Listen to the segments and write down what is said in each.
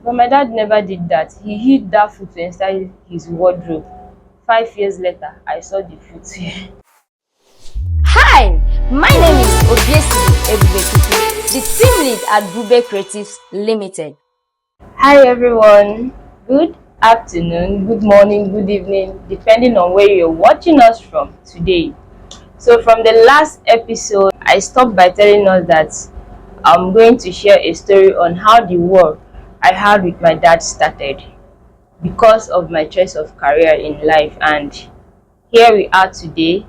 But my dad never did that. He hid that footwear inside his wardrobe. 5 years later, I saw the footwear. Hi, my name is Boobae, the team lead at Boobae Creative Limited. Hi everyone, good afternoon, good morning, good evening, depending on where you're watching us from today. So from the last episode, I stopped by telling us that I'm going to share a story on how the war I had with my dad started because of my choice of career in life, and here we are today.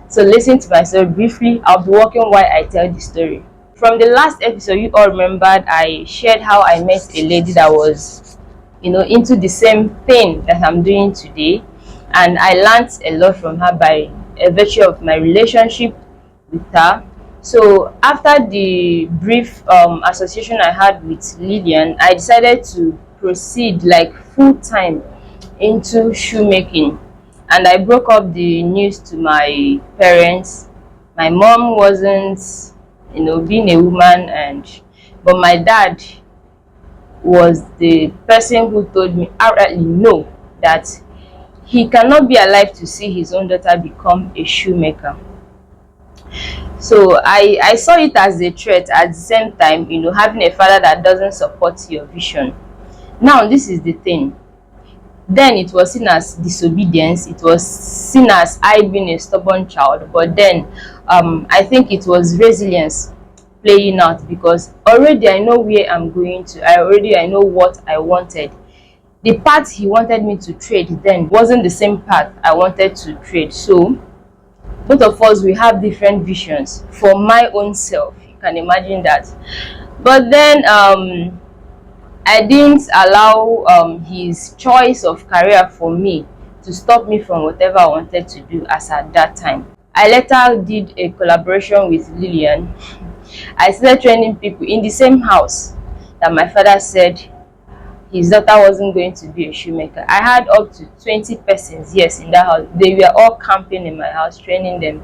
So listen to my story briefly. I'll be walking while I tell the story. From the last episode, you all remembered I shared how I met a lady that was, into the same thing that I'm doing today, and I learned a lot from her by a virtue of my relationship with her. So after the brief association I had with Lillian, I decided to proceed like full time into shoemaking, and I broke up the news to my parents. My mom wasn't, being a woman, but my dad was the person who told me outrightly no, that he cannot be alive to see his own daughter become a shoemaker. So I saw it as a threat. At the same time, having a father that doesn't support your vision. Now this is the thing. Then it was seen as disobedience, it was seen as I being a stubborn child, but then I think it was resilience playing out, because already I know where I'm going to. I know what I wanted. The path he wanted me to trade then wasn't the same path I wanted to trade. So both of us, we have different visions. For my own self, you can imagine that. But then I didn't allow his choice of career for me to stop me from whatever I wanted to do as at that time. I later did a collaboration with Lillian. I started training people in the same house that my father said his daughter wasn't going to be a shoemaker. I had up to 20 persons, yes, in that house. They were all camping in my house, training them.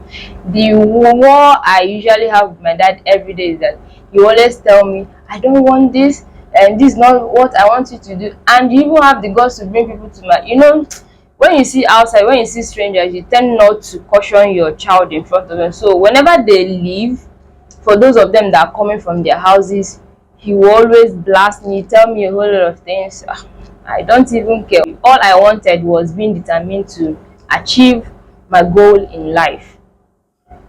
The war I usually have with my dad every day is that he always tell me, I don't want this, and this is not what I want you to do. And you even have the guts to bring people to my, when you see outside, when you see strangers, you tend not to caution your child in front of them. So whenever they leave, for those of them that are coming from their houses, he will always blast me, tell me a whole lot of things. I don't even care. All I wanted was being determined to achieve my goal in life.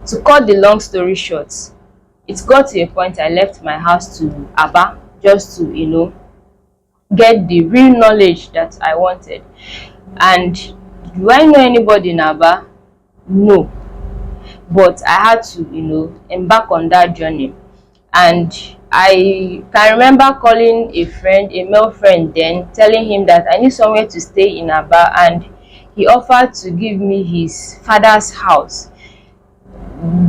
To cut the long story short, it got to a point I left my house to Aba just to, get the real knowledge that I wanted. And do I know anybody in Aba? No. But I had to, embark on that journey. And I can remember calling a friend, a male friend then, telling him that I need somewhere to stay in Aba, and he offered to give me his father's house.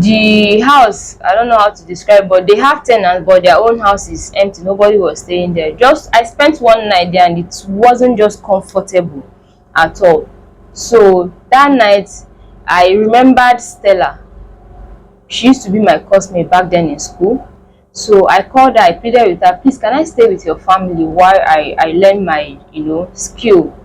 The house, I don't know how to describe, but they have tenants, but their own house is empty. Nobody was staying there. Just I spent one night there, and it wasn't just comfortable at all. So that night I remembered Stella. She used to be my classmate back then in school. So I called her, I pleaded with her, please can I stay with your family while I learn my skill.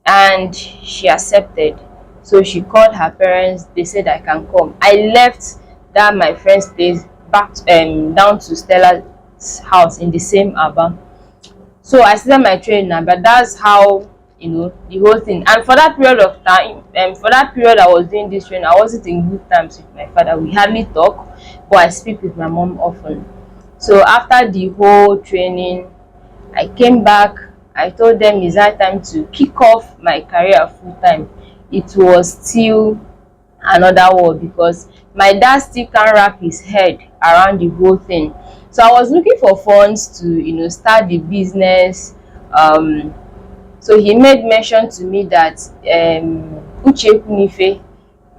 And she accepted. So she called her parents, they said I can come. I left that my friend's place back down to Stella's house in the same Aba. So I started my training, but that's how the whole thing. And for that period of time, for that period I was doing this training, I wasn't in good terms with my father. We hardly talk, but I speak with my mom often. So after the whole training, I came back. I told them it's that time to kick off my career full time. It was still another war, because my dad still can't wrap his head around the whole thing. So I was looking for funds to start the business. So he made mention to me that Uche Kunife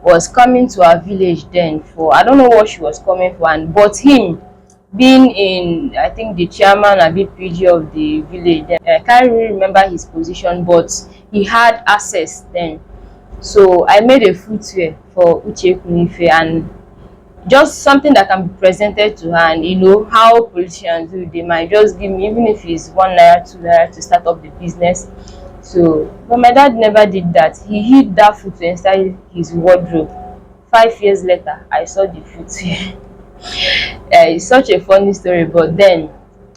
was coming to our village then for, I don't know what she was coming for, and but him being in, I think, the chairman and PG of the village then, I can't really remember his position, but he had access then. So I made a footwear for Uche Kunife, and just something that can be presented to her. And you know how politicians do, they might just give me, even if it's 1 naira, 2 naira to start up the business. So but my dad never did that. He hid that footwear inside his wardrobe. 5 years later I saw the footwear. It's such a funny story, but then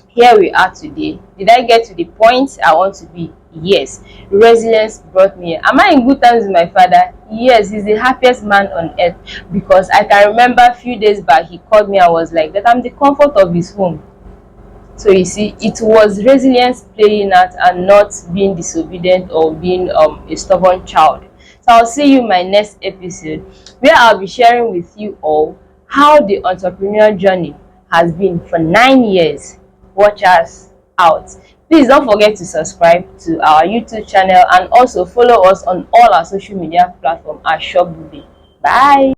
here we are today. Did I get to the point I want to be? Yes. Resilience brought me here. Am I in good terms with my father? Yes, he's the happiest man on earth, because I can remember a few days back he called me and was like that I'm the comfort of his home. So you see, it was resilience playing out and not being disobedient or being a stubborn child. So I'll see you in my next episode, where I'll be sharing with you all how the entrepreneurial journey has been for 9 years. Watch us out. Please don't forget to subscribe to our YouTube channel and also follow us on all our social media platforms at Shop Boobae. Bye.